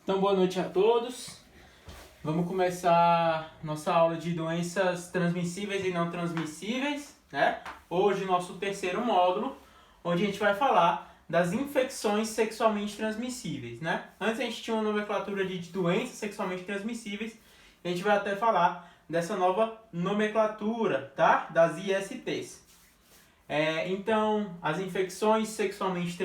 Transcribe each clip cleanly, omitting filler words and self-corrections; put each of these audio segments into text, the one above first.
Então, boa noite a todos. Vamos começar nossa aula de doenças transmissíveis e não transmissíveis, né? Hoje, nosso terceiro módulo, onde a gente vai falar das infecções sexualmente transmissíveis, né? Antes a gente tinha uma nomenclatura de doenças sexualmente transmissíveis, a gente vai até falar dessa nova nomenclatura, tá? Das ISTs. Então, as infecções sexualmente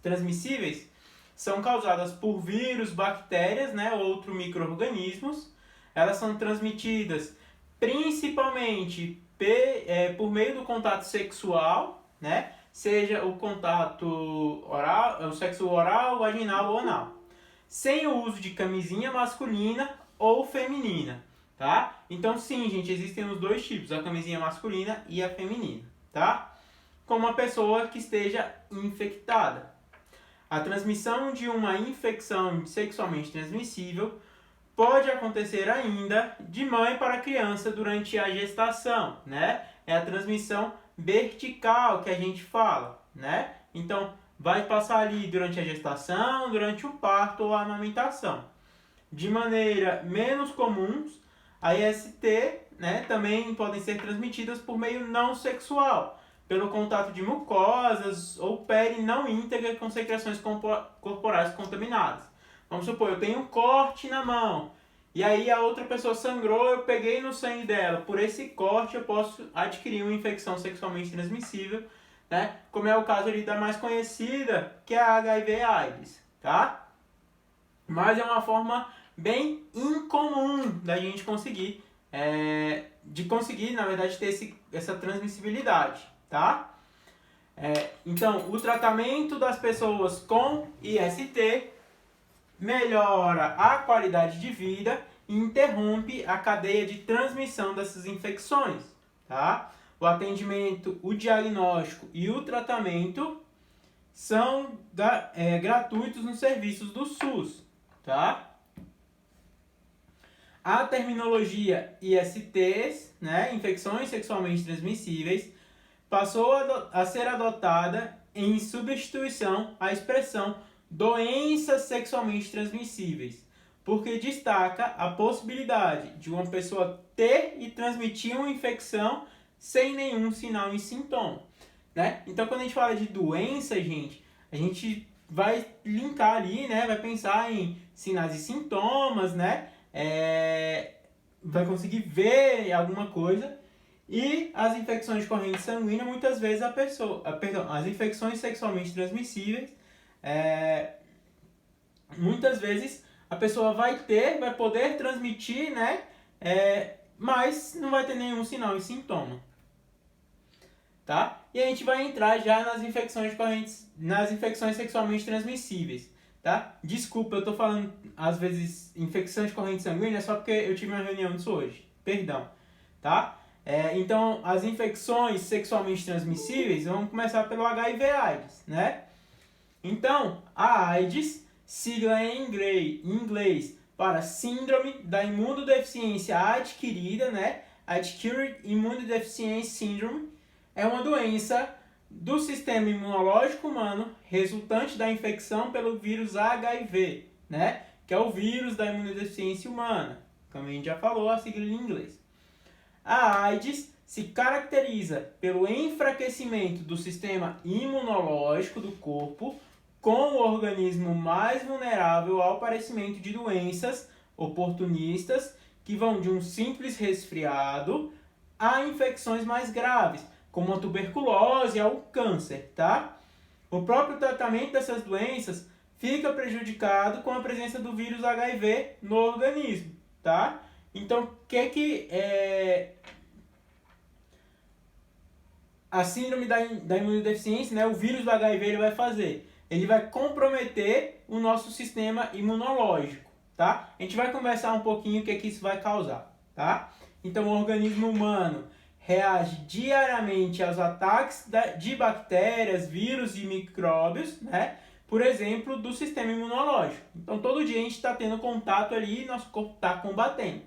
transmissíveis são causadas por vírus, bactérias, né, ou outros micro-organismos. Elas são transmitidas principalmente por meio do contato sexual, né, seja o contato oral, o sexo oral, vaginal ou anal, sem o uso de camisinha masculina ou feminina, tá? Então sim, gente, existem os dois tipos, a camisinha masculina e a feminina, tá? Com uma pessoa que esteja infectada. A transmissão de uma infecção sexualmente transmissível pode acontecer ainda de mãe para criança durante a gestação, né? É a transmissão vertical que a gente fala, né? Então, vai passar ali durante a gestação, durante o parto ou a amamentação. De maneira menos comum, a IST, né, também podem ser transmitidas por meio não sexual, pelo contato de mucosas ou pele não íntegra com secreções corporais contaminadas. Vamos supor, eu tenho um corte na mão, e aí a outra pessoa sangrou, eu peguei no sangue dela. Por esse corte eu posso adquirir uma infecção sexualmente transmissível, né? Como é o caso ali da mais conhecida, que é a HIV/AIDS, tá? Mas é uma forma bem incomum da gente conseguir, na verdade, ter essa transmissibilidade, tá? Então, o tratamento das pessoas com IST melhora a qualidade de vida e interrompe a cadeia de transmissão dessas infecções, tá? O atendimento, o diagnóstico e o tratamento são gratuitos nos serviços do SUS, tá? A terminologia ISTs, né, infecções sexualmente transmissíveis, passou a ser adotada em substituição à expressão doenças sexualmente transmissíveis, porque destaca a possibilidade de uma pessoa ter e transmitir uma infecção sem nenhum sinal e sintoma, né? Então, quando a gente fala de doença, gente, a gente vai linkar ali, né? Vai pensar em sinais e sintomas, né? Vai conseguir ver alguma coisa. E as infecções de corrente sanguínea, muitas vezes as infecções sexualmente transmissíveis, muitas vezes a pessoa vai poder transmitir, né? Mas não vai ter nenhum sinal e sintoma, tá? E a gente vai entrar já nas infecções sexualmente transmissíveis, tá? Desculpa, eu tô falando às vezes infecção de corrente sanguínea só porque eu tive uma reunião disso hoje, perdão, tá? Então, as infecções sexualmente transmissíveis, vamos começar pelo HIV/AIDS, né? Então, a AIDS, sigla em inglês para Síndrome da Imunodeficiência Adquirida, né? Acquired Immunodeficiency Syndrome, é uma doença do sistema imunológico humano resultante da infecção pelo vírus HIV, né? Que é o vírus da imunodeficiência humana, como a gente já falou, a sigla em inglês. A AIDS se caracteriza pelo enfraquecimento do sistema imunológico do corpo, com o organismo mais vulnerável ao aparecimento de doenças oportunistas que vão de um simples resfriado a infecções mais graves, como a tuberculose e ao câncer, tá? O próprio tratamento dessas doenças fica prejudicado com a presença do vírus HIV no organismo, tá? Então, o que a síndrome da imunodeficiência, né, o vírus do HIV, ele vai fazer? Ele vai comprometer o nosso sistema imunológico, tá? A gente vai conversar um pouquinho o que isso vai causar, tá? Então, o organismo humano reage diariamente aos ataques de bactérias, vírus e micróbios, né? Por exemplo, do sistema imunológico. Então, todo dia a gente está tendo contato ali e nosso corpo está combatendo.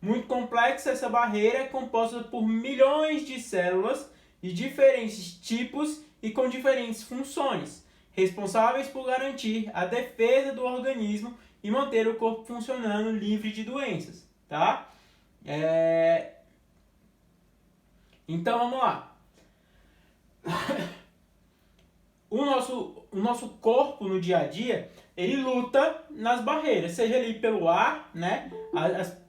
Muito complexa, essa barreira é composta por milhões de células de diferentes tipos e com diferentes funções, responsáveis por garantir a defesa do organismo e manter o corpo funcionando livre de doenças, tá? Então vamos lá. O nosso corpo no dia a dia, ele luta nas barreiras, seja ali pelo ar, né?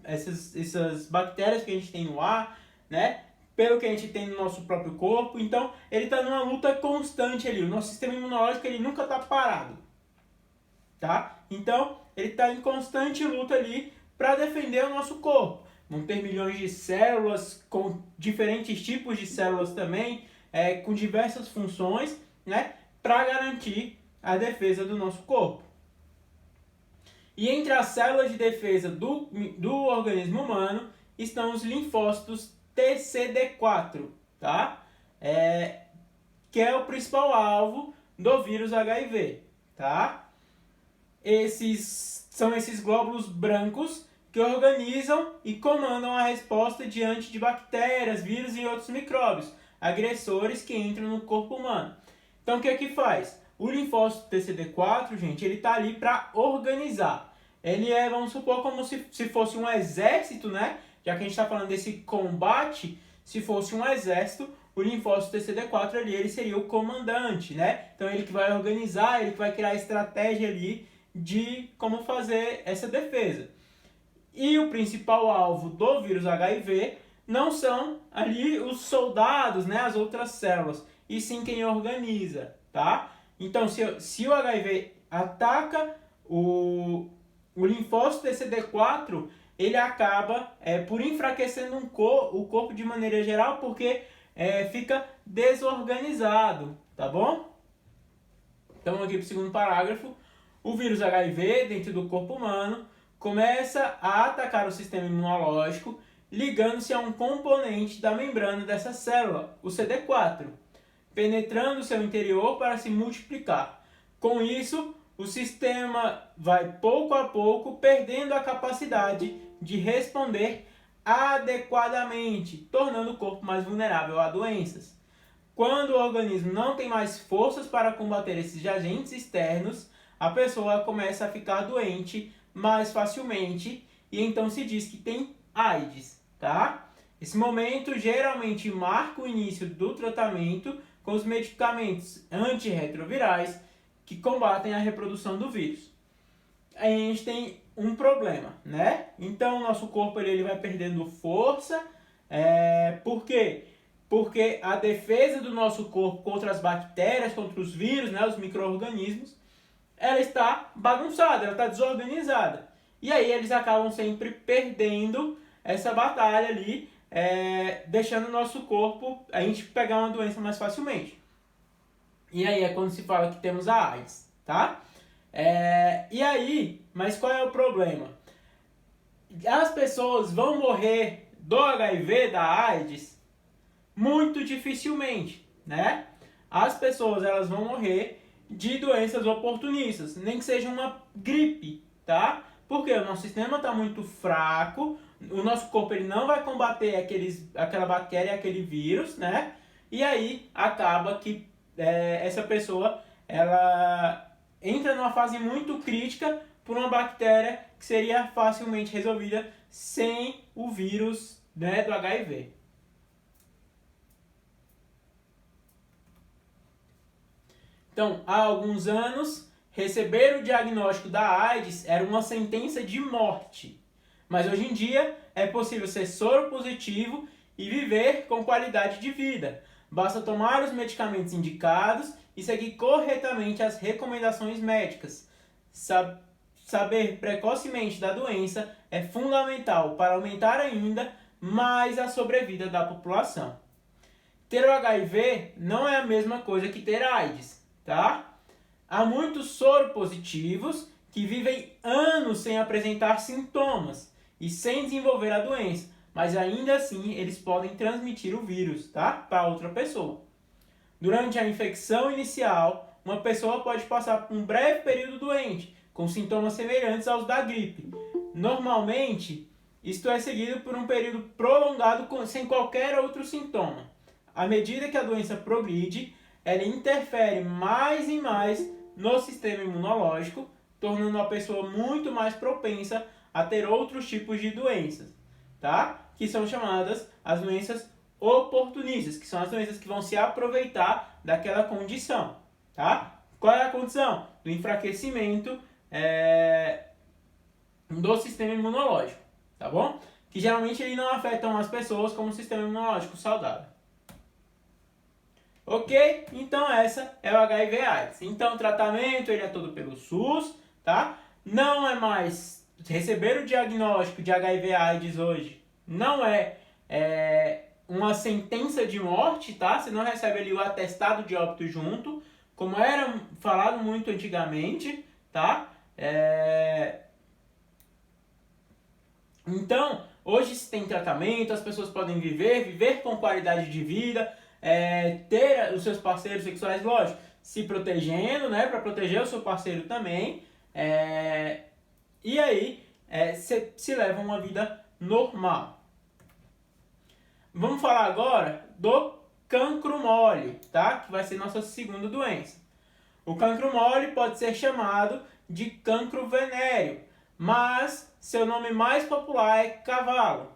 Essas bactérias que a gente tem no ar, né? Pelo que a gente tem no nosso próprio corpo. Então, ele está numa luta constante ali. O nosso sistema imunológico, ele nunca está parado, tá? Então, ele está em constante luta ali para defender o nosso corpo. Vão ter milhões de células, com diferentes tipos de células também, com diversas funções, né? Para garantir a defesa do nosso corpo. E entre as células de defesa do organismo humano estão os linfócitos TCD4, tá? Que é o principal alvo do vírus HIV, tá? São esses glóbulos brancos que organizam e comandam a resposta diante de bactérias, vírus e outros micróbios, agressores que entram no corpo humano. Então, o que é que faz? O linfócito TCD4, gente, ele está ali para organizar. Ele vamos supor, como se fosse um exército, né? Já que a gente está falando desse combate, se fosse um exército, o linfócito TCD4 ali, ele seria o comandante, né? Então, ele que vai organizar, ele que vai criar a estratégia ali de como fazer essa defesa. E o principal alvo do vírus HIV não são ali os soldados, né? As outras células, e sim quem organiza, tá? Então, se o HIV ataca o linfócito TCD4, ele acaba por enfraquecendo o corpo de maneira geral, porque fica desorganizado, tá bom? Então, aqui para o segundo parágrafo, o vírus HIV dentro do corpo humano começa a atacar o sistema imunológico, ligando-se a um componente da membrana dessa célula, o CD4, penetrando seu interior para se multiplicar. Com isso, o sistema vai pouco a pouco perdendo a capacidade de responder adequadamente, tornando o corpo mais vulnerável a doenças. Quando o organismo não tem mais forças para combater esses agentes externos, a pessoa começa a ficar doente mais facilmente e então se diz que tem AIDS, tá? Esse momento geralmente marca o início do tratamento com os medicamentos antirretrovirais que combatem a reprodução do vírus. Aí a gente tem um problema, né? Então o nosso corpo ele vai perdendo força. Por quê? Porque a defesa do nosso corpo contra as bactérias, contra os vírus, né, os micro-organismos, ela está bagunçada, ela está desorganizada. E aí eles acabam sempre perdendo essa batalha ali, deixando o nosso corpo, a gente pegar uma doença mais facilmente. E aí é quando se fala que temos a AIDS, tá? E aí, mas qual é o problema? As pessoas vão morrer do HIV, da AIDS, muito dificilmente, né? As pessoas elas vão morrer de doenças oportunistas, nem que seja uma gripe, tá? Porque o nosso sistema está muito fraco, o nosso corpo ele não vai combater aquela bactéria, aquele vírus, né? E aí acaba que essa pessoa ela entra numa fase muito crítica por uma bactéria que seria facilmente resolvida sem o vírus, né, do HIV. Então, há alguns anos, receber o diagnóstico da AIDS era uma sentença de morte. Mas hoje em dia é possível ser soro positivo e viver com qualidade de vida. Basta tomar os medicamentos indicados e seguir corretamente as recomendações médicas. Saber precocemente da doença é fundamental para aumentar ainda mais a sobrevida da população. Ter o HIV não é a mesma coisa que ter AIDS, tá? Há muitos soropositivos que vivem anos sem apresentar sintomas e sem desenvolver a doença, mas ainda assim eles podem transmitir o vírus, tá? Para outra pessoa. Durante a infecção inicial, uma pessoa pode passar por um breve período doente, com sintomas semelhantes aos da gripe. Normalmente, isto é seguido por um período prolongado sem qualquer outro sintoma. À medida que a doença progride, ela interfere mais e mais no sistema imunológico, tornando a pessoa muito mais propensa a ter outros tipos de doenças, tá? Que são chamadas as doenças oportunistas, que são as doenças que vão se aproveitar daquela condição, tá? Qual é a condição? Do enfraquecimento do sistema imunológico, tá bom? Que geralmente ele não afetam as pessoas como o sistema imunológico saudável. Ok? Então essa é o HIV/AIDS. Então o tratamento ele é todo pelo SUS, tá? Não é mais receber o diagnóstico de HIV/AIDS hoje. Não é uma sentença de morte, tá? Você não recebe ali o atestado de óbito junto, como era falado muito antigamente, tá? Então, hoje se tem tratamento, as pessoas podem viver com qualidade de vida, ter os seus parceiros sexuais, lógico, se protegendo, né, para proteger o seu parceiro também, e aí se leva uma vida normal. Vamos falar agora do cancro mole, tá? Que vai ser nossa segunda doença. O cancro mole pode ser chamado de cancro venéreo, mas seu nome mais popular é cavalo,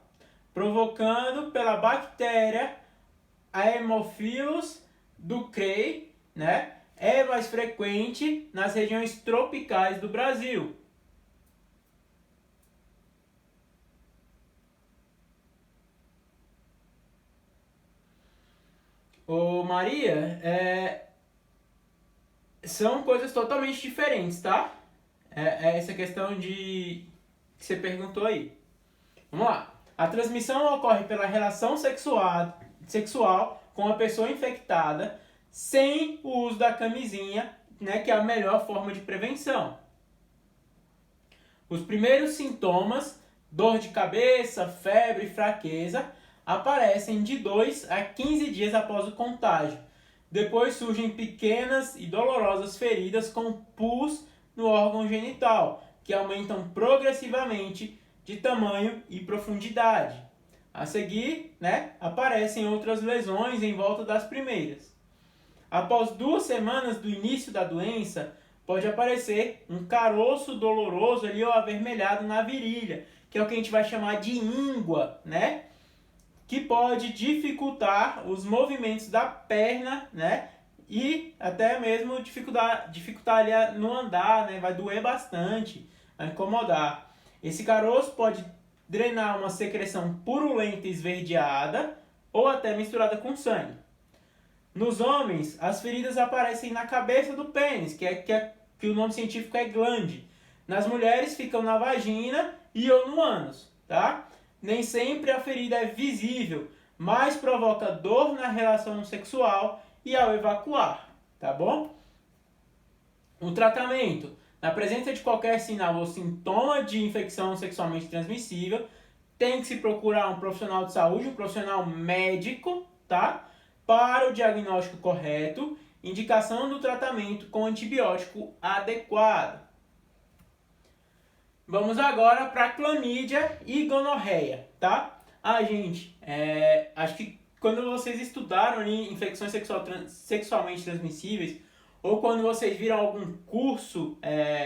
provocando pela bactéria Haemophilus ducreyi, né? É mais frequente nas regiões tropicais do Brasil. Ô Maria, são coisas totalmente diferentes, tá? Essa questão que você perguntou aí. Vamos lá. A transmissão ocorre pela relação sexual com a pessoa infectada sem o uso da camisinha, né, que é a melhor forma de prevenção. Os primeiros sintomas, dor de cabeça, febre e fraqueza, aparecem de 2 a 15 dias após o contágio. Depois surgem pequenas e dolorosas feridas com pus no órgão genital, que aumentam progressivamente de tamanho e profundidade. A seguir, né, aparecem outras lesões em volta das primeiras. Após 2 semanas do início da doença, pode aparecer um caroço doloroso ali ou avermelhado na virilha, que é o que a gente vai chamar de íngua, né? Que pode dificultar os movimentos da perna, né? E até mesmo dificultar ali no andar, né? Vai doer bastante, vai incomodar. Esse caroço pode drenar uma secreção purulenta esverdeada ou até misturada com sangue. Nos homens, as feridas aparecem na cabeça do pênis, que o nome científico é glande. Nas mulheres ficam na vagina e ou no ânus, tá? Nem sempre a ferida é visível, mas provoca dor na relação sexual e ao evacuar, tá bom? O tratamento. Na presença de qualquer sinal ou sintoma de infecção sexualmente transmissível, tem que se procurar um profissional de saúde, um profissional médico, tá? Para o diagnóstico correto, indicação do tratamento com antibiótico adequado. Vamos agora para clamídia e gonorreia, tá? Gente, acho que quando vocês estudaram ali infecções sexualmente transmissíveis, ou quando vocês viram algum curso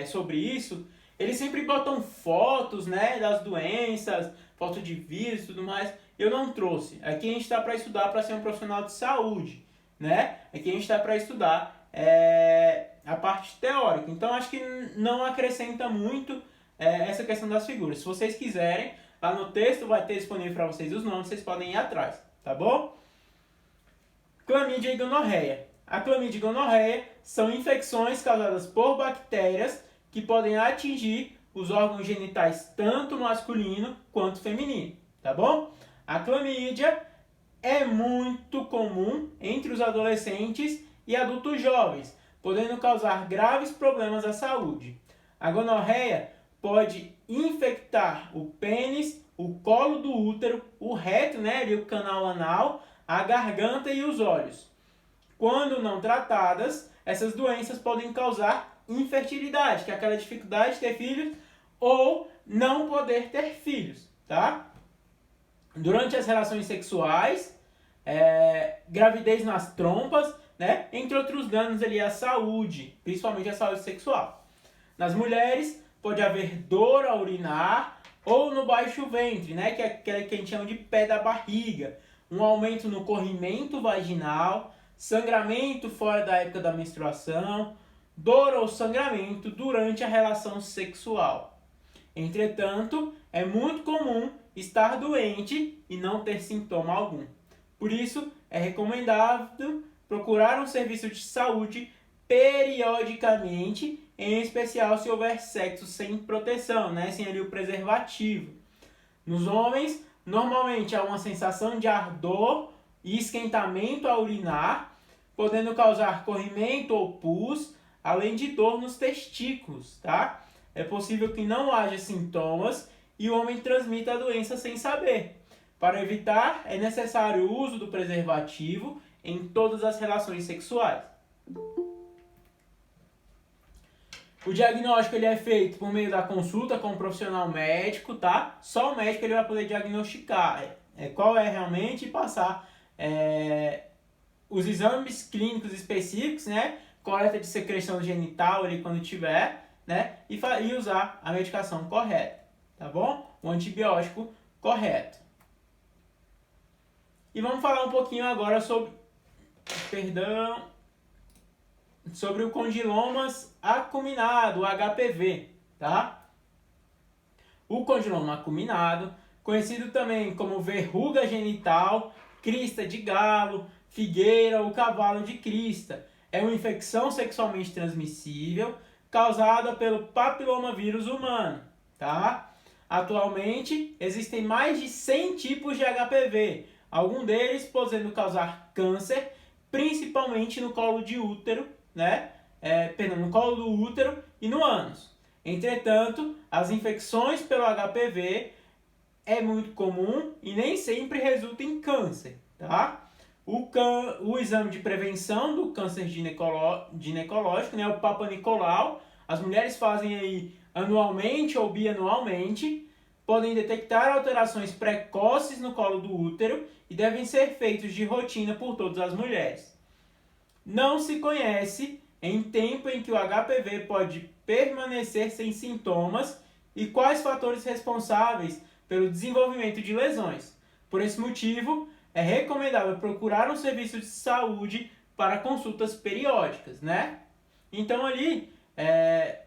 sobre isso, eles sempre botam fotos, né, das doenças, foto de vírus e tudo mais. Eu não trouxe. Aqui a gente está para estudar para ser um profissional de saúde, né? Aqui a gente está para estudar a parte teórica. Então acho que não acrescenta muito essa questão das figuras. Se vocês quiserem, lá no texto vai ter disponível para vocês os nomes, vocês podem ir atrás, tá bom? Clamídia e gonorreia. A clamídia e gonorreia são infecções causadas por bactérias que podem atingir os órgãos genitais tanto masculino quanto feminino, tá bom? A clamídia é muito comum entre os adolescentes e adultos jovens, podendo causar graves problemas à saúde. A gonorreia pode infectar o pênis, o colo do útero, o reto, né, ali o canal anal, a garganta e os olhos. Quando não tratadas, essas doenças podem causar infertilidade, que é aquela dificuldade de ter filhos ou não poder ter filhos, tá? Durante as relações sexuais, gravidez nas trompas, né? Entre outros danos ali à saúde, principalmente à saúde sexual. Nas mulheres, pode haver dor ao urinar ou no baixo ventre, né? Que é aquele que a gente chama de pé da barriga. Um aumento no corrimento vaginal, sangramento fora da época da menstruação, dor ou sangramento durante a relação sexual. Entretanto, é muito comum estar doente e não ter sintoma algum. Por isso, é recomendável procurar um serviço de saúde periodicamente, em especial se houver sexo sem proteção, né? Sem ali o preservativo. Nos homens, normalmente há uma sensação de ardor e esquentamento ao urinar, podendo causar corrimento ou pus, além de dor nos testículos, tá? É possível que não haja sintomas e o homem transmita a doença sem saber. Para evitar, é necessário o uso do preservativo em todas as relações sexuais. O diagnóstico ele é feito por meio da consulta com um profissional médico, tá? Só o médico ele vai poder diagnosticar qual é realmente e passar os exames clínicos específicos, né? Coleta de secreção genital ali quando tiver, né? E usar a medicação correta, tá bom? O antibiótico correto. E vamos falar um pouquinho agora sobre o condilomas acuminado, o HPV, tá? O condiloma acuminado, conhecido também como verruga genital, crista de galo, figueira ou cavalo de crista, é uma infecção sexualmente transmissível causada pelo papilomavírus humano, tá? Atualmente, existem mais de 100 tipos de HPV, alguns deles podendo causar câncer, principalmente no colo de útero, né? No colo do útero e no ânus. Entretanto, as infecções pelo HPV é muito comum e nem sempre resulta em câncer, tá? O exame de prevenção do câncer ginecológico, né, o Papa Nicolau, as mulheres fazem aí anualmente ou bianualmente, podem detectar alterações precoces no colo do útero e devem ser feitos de rotina por todas as mulheres. Não se conhece em tempo em que o HPV pode permanecer sem sintomas e quais fatores responsáveis pelo desenvolvimento de lesões. Por esse motivo, é recomendável procurar um serviço de saúde para consultas periódicas, né? Então ali, é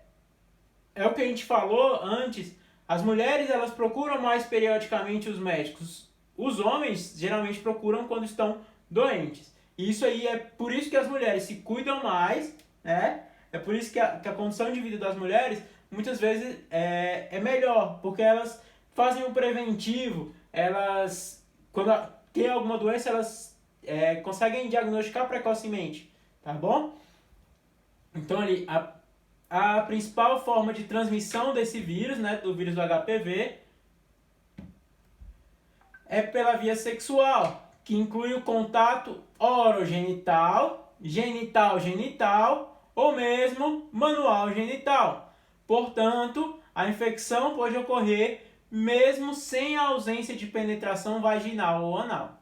o que a gente falou antes, as mulheres elas procuram mais periodicamente os médicos. Os homens geralmente procuram quando estão doentes. E isso aí é por isso que as mulheres se cuidam mais, né? É por isso que a condição de vida das mulheres muitas vezes é melhor, porque elas fazem o preventivo, elas, quando tem alguma doença, elas conseguem diagnosticar precocemente, tá bom? Então ali, a principal forma de transmissão desse vírus, né, do vírus do HPV, é pela via sexual, que inclui o contato orogenital, genital-genital ou mesmo manual-genital. Portanto, a infecção pode ocorrer mesmo sem a ausência de penetração vaginal ou anal.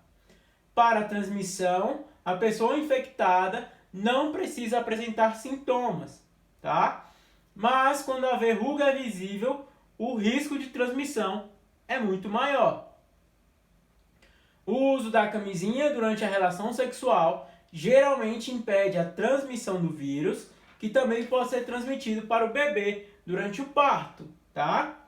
Para a transmissão, a pessoa infectada não precisa apresentar sintomas, tá? Mas quando a verruga é visível, o risco de transmissão é muito maior. O uso da camisinha durante a relação sexual geralmente impede a transmissão do vírus, que também pode ser transmitido para o bebê durante o parto, tá?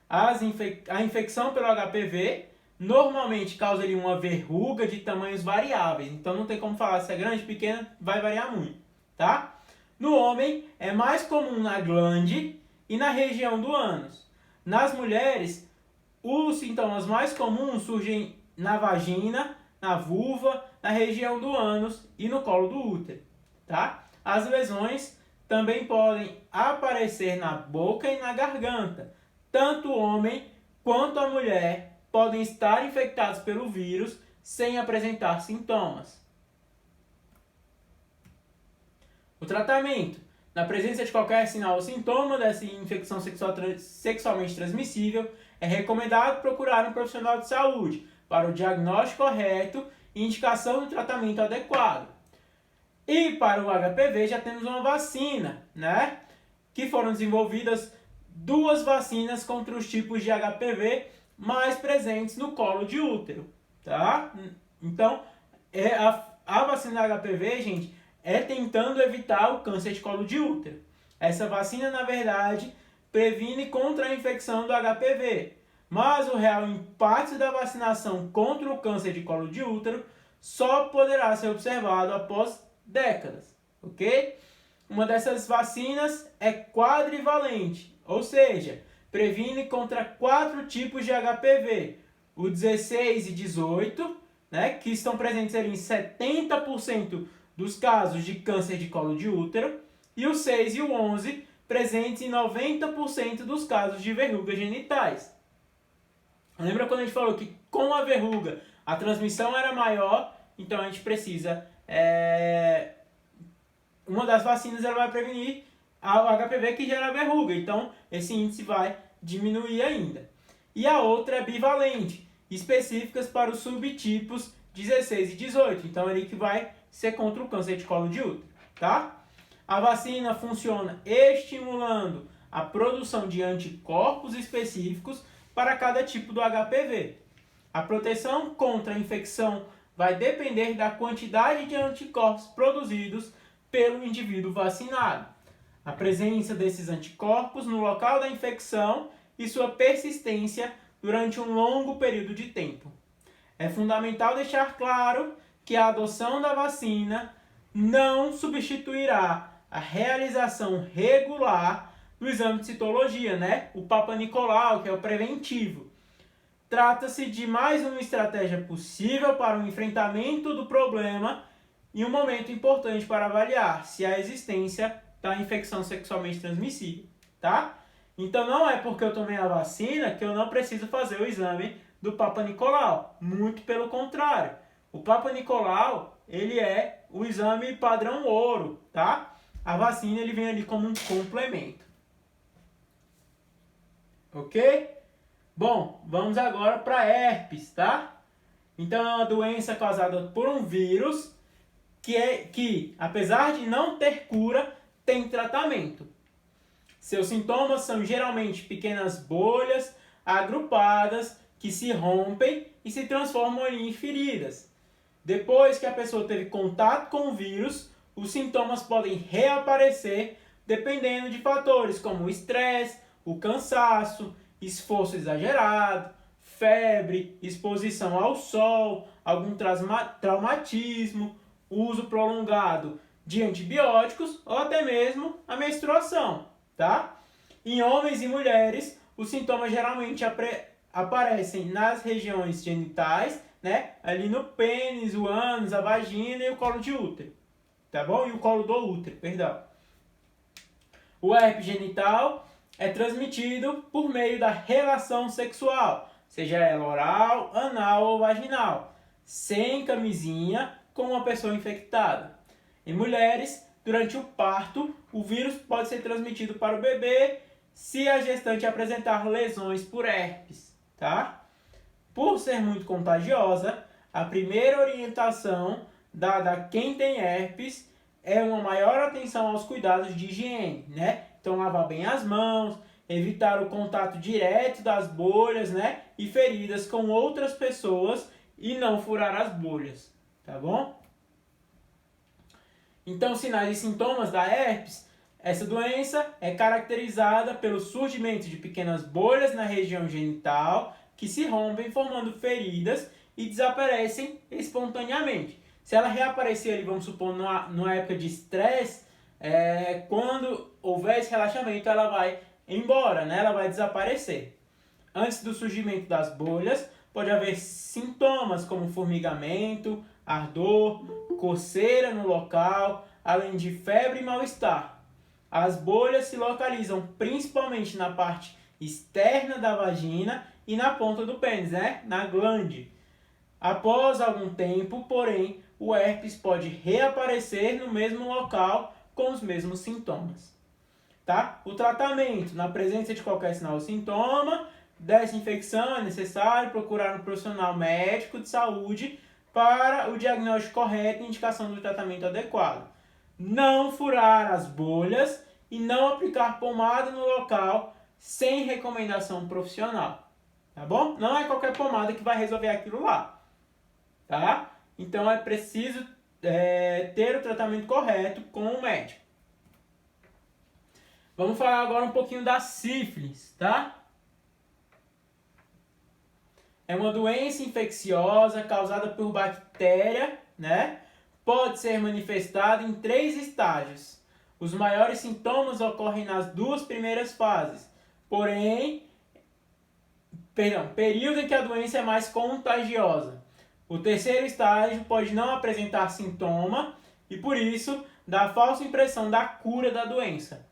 A infecção pelo HPV normalmente causa ali uma verruga de tamanhos variáveis, então não tem como falar se é grande, pequena, vai variar muito, tá? No homem é mais comum na glande e na região do ânus. Nas mulheres, os sintomas mais comuns surgem na vagina, na vulva, na região do ânus e no colo do útero, tá? As lesões também podem aparecer na boca e na garganta. Tanto o homem quanto a mulher podem estar infectados pelo vírus sem apresentar sintomas. O tratamento. Na presença de qualquer sinal ou sintoma dessa infecção sexualmente transmissível, é recomendado procurar um profissional de saúde para o diagnóstico correto e indicação do tratamento adequado. E para o HPV já temos uma vacina, né? Que foram desenvolvidas 2 vacinas contra os tipos de HPV mais presentes no colo de útero, tá? Então, a vacina HPV, gente, é tentando evitar o câncer de colo de útero. Essa vacina, na verdade, previne contra a infecção do HPV, mas o real impacto da vacinação contra o câncer de colo de útero só poderá ser observado após décadas, ok? Uma dessas vacinas é quadrivalente, ou seja, previne contra 4 tipos de HPV, o 16 e 18, né, que estão presentes em 70% dos casos de câncer de colo de útero, e o 6 e o 11, presentes em 90% dos casos de verrugas genitais. Lembra quando a gente falou que com a verruga a transmissão era maior, então a gente precisa... uma das vacinas ela vai prevenir o HPV que gera verruga, então esse índice vai diminuir ainda. E a outra é bivalente, específicas para os subtipos 16 e 18, então ali que vai ser contra o câncer de colo de útero, tá? A vacina funciona estimulando a produção de anticorpos específicos para cada tipo do HPV. A proteção contra a infecção vai depender da quantidade de anticorpos produzidos pelo indivíduo vacinado, a presença desses anticorpos no local da infecção e sua persistência durante um longo período de tempo. É fundamental deixar claro que a adoção da vacina não substituirá a realização regular do exame de citologia, né? O Papa Nicolau, que é o preventivo. Trata-se de mais uma estratégia possível para o enfrentamento do problema e um momento importante para avaliar se há existência da infecção sexualmente transmissível, tá? Então não é porque eu tomei a vacina que eu não preciso fazer o exame do Papa Nicolau, muito pelo contrário. O Papa Nicolau, ele é o exame padrão ouro, tá? A vacina ele vem ali como um complemento. Ok? Bom, vamos agora para herpes, tá? Então é uma doença causada por um vírus que, apesar de não ter cura, tem tratamento. Seus sintomas são geralmente pequenas bolhas agrupadas que se rompem e se transformam em feridas. Depois que a pessoa teve contato com o vírus, os sintomas podem reaparecer dependendo de fatores como o estresse, o cansaço, esforço exagerado, febre, exposição ao sol, algum traumatismo, uso prolongado de antibióticos ou até mesmo a menstruação, tá? Em homens e mulheres, os sintomas geralmente aparecem nas regiões genitais, né? Ali no pênis, o ânus, a vagina e o colo de útero, tá bom? E o colo do útero, perdão. O herpes genital é transmitido por meio da relação sexual, seja ela oral, anal ou vaginal, sem camisinha, com uma pessoa infectada. Em mulheres, durante o parto, o vírus pode ser transmitido para o bebê se a gestante apresentar lesões por herpes, tá? Por ser muito contagiosa, a primeira orientação dada a quem tem herpes é uma maior atenção aos cuidados de higiene, né? Então, lavar bem as mãos, evitar o contato direto das bolhas, né? E feridas com outras pessoas e não furar as bolhas, tá bom? Então, sinais e sintomas da herpes. Essa doença é caracterizada pelo surgimento de pequenas bolhas na região genital que se rompem formando feridas e desaparecem espontaneamente. Se ela reaparecer ali, vamos supor, numa época de estresse, quando houver esse relaxamento, ela vai embora, né? Ela vai desaparecer. Antes do surgimento das bolhas, pode haver sintomas como formigamento, ardor, coceira no local, além de febre e mal-estar. As bolhas se localizam principalmente na parte externa da vagina e na ponta do pênis, né? Na glande. Após algum tempo, porém, o herpes pode reaparecer no mesmo local com os mesmos sintomas. Tá? O tratamento, na presença de qualquer sinal ou sintoma dessa infecção, é necessário procurar um profissional médico de saúde para o diagnóstico correto e indicação do tratamento adequado. não furar as bolhas e não aplicar pomada no local sem recomendação profissional, tá bom? Não é qualquer pomada que vai resolver aquilo lá, tá? Então é preciso ter o tratamento correto com o médico. Vamos falar agora um pouquinho da sífilis, tá? É uma doença infecciosa causada por bactéria, né? Pode ser manifestada em 3 estágios. Os maiores sintomas ocorrem nas 2 primeiras fases, período em que a doença é mais contagiosa. O terceiro estágio pode não apresentar sintoma e, por isso, dá a falsa impressão da cura da doença.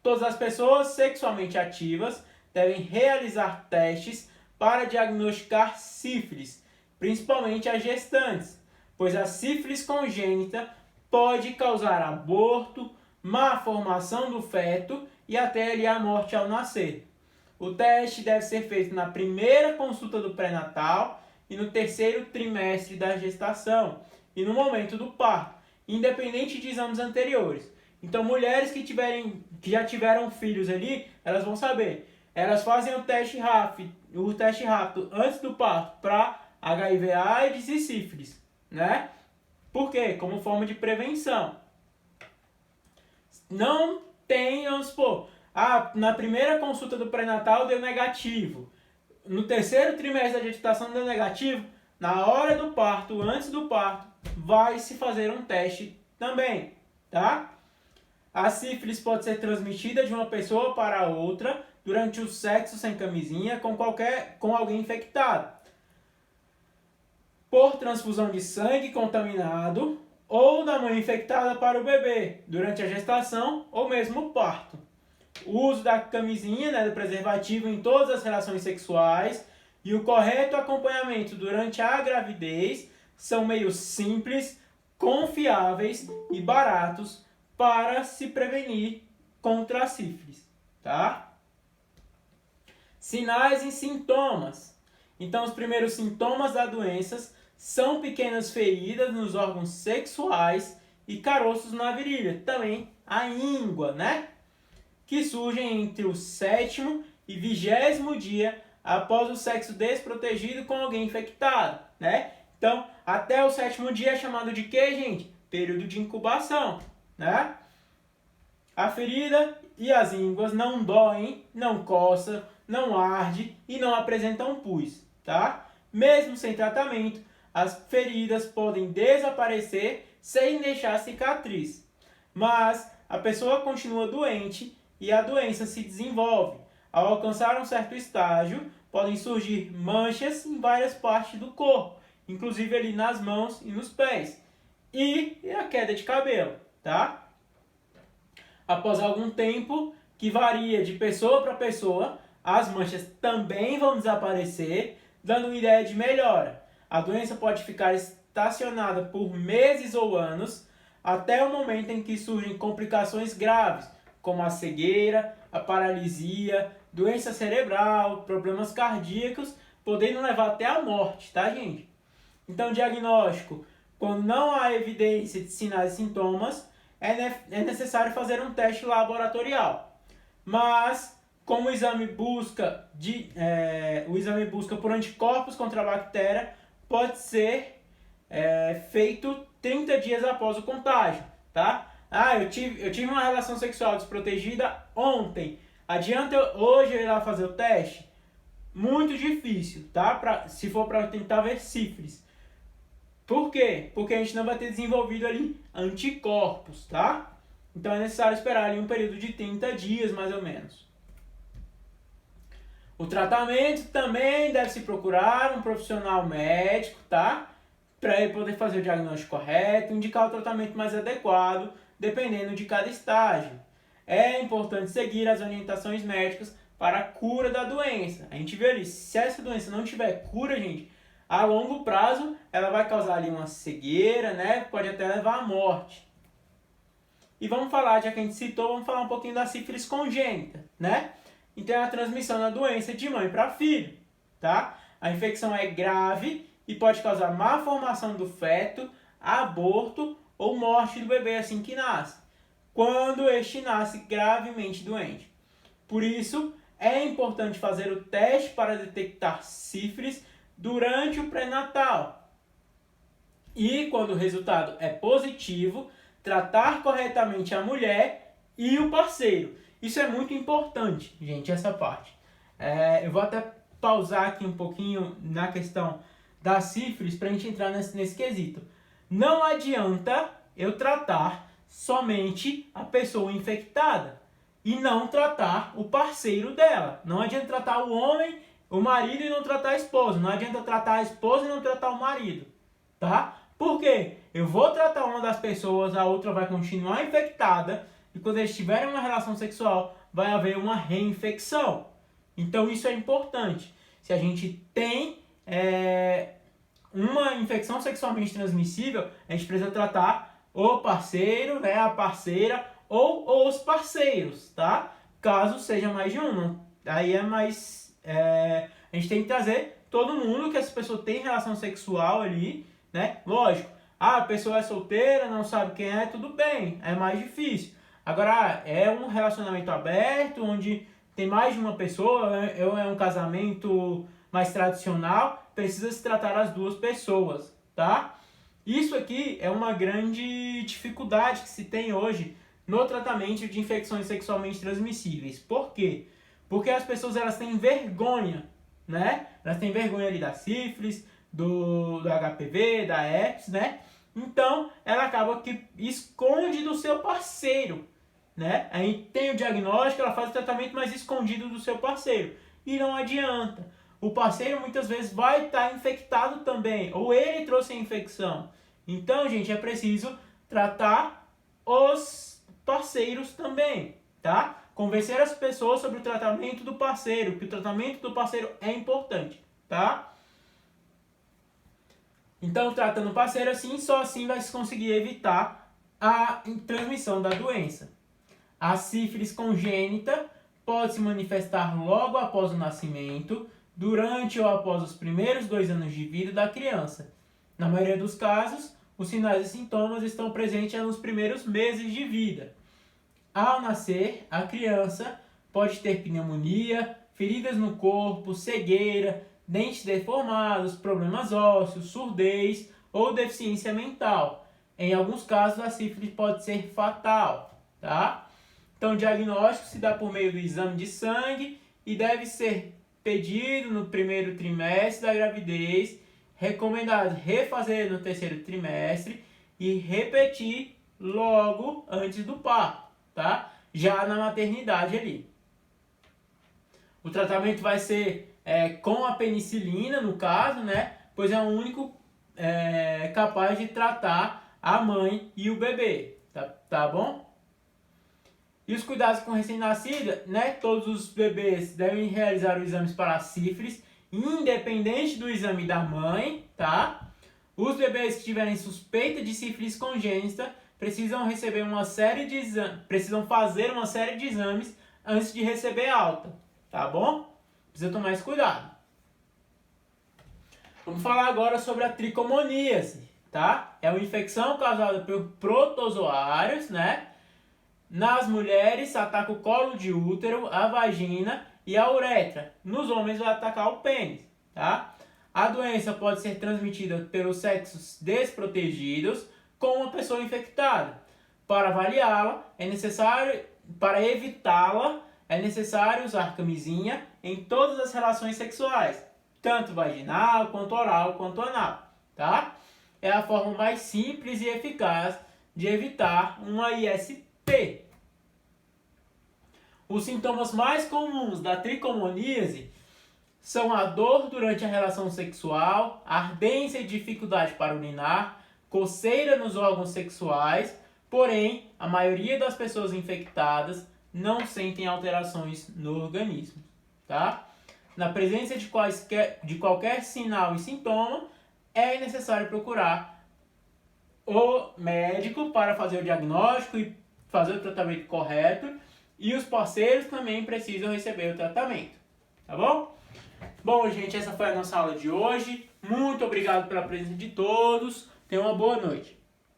Todas as pessoas sexualmente ativas devem realizar testes para diagnosticar sífilis, principalmente as gestantes, pois a sífilis congênita pode causar aborto, má formação do feto e até ali a morte ao nascer. O teste deve ser feito na primeira consulta do pré-natal e no terceiro trimestre da gestação e no momento do parto, independente de exames anteriores. Então, mulheres que já tiveram filhos ali, elas vão saber. Elas fazem o teste rápido antes do parto para HIV, AIDS e sífilis, né? Por quê? Como forma de prevenção. Não tem, vamos supor, na primeira consulta do pré-natal deu negativo. No terceiro trimestre da gestação deu negativo. Na hora do parto, antes do parto, vai se fazer um teste também, tá? A sífilis pode ser transmitida de uma pessoa para outra durante o sexo sem camisinha com alguém infectado, por transfusão de sangue contaminado ou da mãe infectada para o bebê durante a gestação ou mesmo o parto. O uso da camisinha, do preservativo em todas as relações sexuais e o correto acompanhamento durante a gravidez são meios simples, confiáveis e baratos para se prevenir contra a sífilis, tá? Sinais e sintomas. Então, os primeiros sintomas da doença são pequenas feridas nos órgãos sexuais e caroços na virilha, também a íngua, né? Que surgem entre o 7º e 20º dia após o sexo desprotegido com alguém infectado, né? Então, até o 7º dia é chamado de quê, gente? Período de incubação, né? A ferida e as ínguas não doem, não coçam, não arde e não apresentam pus, tá? Mesmo sem tratamento, as feridas podem desaparecer sem deixar cicatriz. Mas a pessoa continua doente e a doença se desenvolve. Ao alcançar um certo estágio, podem surgir manchas em várias partes do corpo, inclusive ali nas mãos e nos pés. E a queda de cabelo, tá? Após algum tempo, que varia de pessoa para pessoa, as manchas também vão desaparecer, dando uma ideia de melhora. A doença pode ficar estacionada por meses ou anos, até o momento em que surgem complicações graves, como a cegueira, a paralisia, doença cerebral, problemas cardíacos, podendo levar até a morte, tá, gente? Então, diagnóstico: quando não há evidência de sinais e sintomas, é necessário fazer um teste laboratorial. Mas, como o exame busca por anticorpos contra a bactéria, pode ser feito 30 dias após o contágio, tá? Eu tive uma relação sexual desprotegida ontem. Adianta hoje eu ir lá fazer o teste? Muito difícil, tá? Se for para tentar ver sífilis. Por quê? Porque a gente não vai ter desenvolvido ali anticorpos, tá? Então é necessário esperar ali um período de 30 dias, mais ou menos. O tratamento também deve se procurar um profissional médico, tá? Para ele poder fazer o diagnóstico correto, indicar o tratamento mais adequado, dependendo de cada estágio. É importante seguir as orientações médicas para a cura da doença. A gente vê ali, se essa doença não tiver cura, gente, a longo prazo ela vai causar ali uma cegueira, né? Pode até levar à morte. E vamos falar, já que a gente citou, vamos falar um pouquinho da sífilis congênita, né? Então é a transmissão da doença de mãe para filho, tá? A infecção é grave e pode causar má formação do feto, aborto ou morte do bebê assim que nasce, quando este nasce gravemente doente. Por isso, é importante fazer o teste para detectar sífilis durante o pré-natal. E, quando o resultado é positivo, tratar corretamente a mulher e o parceiro. Isso é muito importante, gente, essa parte. Eu vou até pausar aqui um pouquinho na questão da sífilis para a gente entrar nesse quesito. Não adianta eu tratar somente a pessoa infectada e não tratar o parceiro dela. Não adianta tratar o homem, o marido e não tratar a esposa. Não adianta tratar a esposa e não tratar o marido, tá? Por quê? Eu vou tratar uma das pessoas, a outra vai continuar infectada e quando eles tiverem uma relação sexual vai haver uma reinfecção. Então isso é importante. Se a gente tem uma infecção sexualmente transmissível, a gente precisa tratar o parceiro, né, a parceira ou os parceiros, tá? Caso seja mais de um. Aí é mais... a gente tem que trazer todo mundo que essa pessoa tem relação sexual ali, né? Lógico, a pessoa é solteira, não sabe quem é, tudo bem, é mais difícil. Agora, é um relacionamento aberto, onde tem mais de uma pessoa, ou é um casamento mais tradicional, precisa se tratar as duas pessoas, tá? Isso aqui é uma grande dificuldade que se tem hoje no tratamento de infecções sexualmente transmissíveis. Por quê? Porque as pessoas elas têm vergonha, né? Elas têm vergonha ali da sífilis, do HPV, da herpes, né? Então, ela acaba que esconde do seu parceiro, né? Aí tem o diagnóstico, ela faz o tratamento, mas escondido do seu parceiro. E não adianta. O parceiro muitas vezes vai estar infectado também, ou ele trouxe a infecção. Então, gente, é preciso tratar os parceiros também, tá? Convencer as pessoas sobre o tratamento do parceiro, que o tratamento do parceiro é importante, tá? Então, tratando o parceiro assim, só assim vai se conseguir evitar a transmissão da doença. A sífilis congênita pode se manifestar logo após o nascimento, durante ou após os primeiros 2 anos de vida da criança. Na maioria dos casos, os sinais e sintomas estão presentes nos primeiros meses de vida. Ao nascer, a criança pode ter pneumonia, feridas no corpo, cegueira, dentes deformados, problemas ósseos, surdez ou deficiência mental. Em alguns casos, a sífilis pode ser fatal, tá? Então, o diagnóstico se dá por meio do exame de sangue e deve ser pedido no primeiro trimestre da gravidez, recomendado refazer no terceiro trimestre e repetir logo antes do parto, tá? Já na maternidade ali. O tratamento vai ser com a penicilina, no caso, né? Pois é o único capaz de tratar a mãe e o bebê, tá bom? E os cuidados com recém-nascida, né? Todos os bebês devem realizar os exames para a sífilis, independente do exame da mãe, tá? Os bebês que tiverem suspeita de sífilis congênita precisam receber uma série de exames, precisam fazer uma série de exames antes de receber alta, tá bom? Precisa tomar esse cuidado. Vamos falar agora sobre a tricomoníase, tá? É uma infecção causada por protozoários, né? Nas mulheres ataca o colo de útero, a vagina e a uretra. Nos homens vai atacar o pênis, tá? A doença pode ser transmitida pelos sexos desprotegidos com uma pessoa infectada. Para avaliá-la, para evitá-la, é necessário usar camisinha em todas as relações sexuais, tanto vaginal, quanto oral, quanto anal, tá? É a forma mais simples e eficaz de evitar uma IST. Os sintomas mais comuns da tricomoníase são a dor durante a relação sexual, ardência e dificuldade para urinar, coceira nos órgãos sexuais, porém, a maioria das pessoas infectadas não sentem alterações no organismo, tá? Na presença de qualquer sinal e sintoma, é necessário procurar o médico para fazer o diagnóstico e fazer o tratamento correto, e os parceiros também precisam receber o tratamento, tá bom? Bom, gente, essa foi a nossa aula de hoje. Muito obrigado pela presença de todos. Tenham uma boa noite.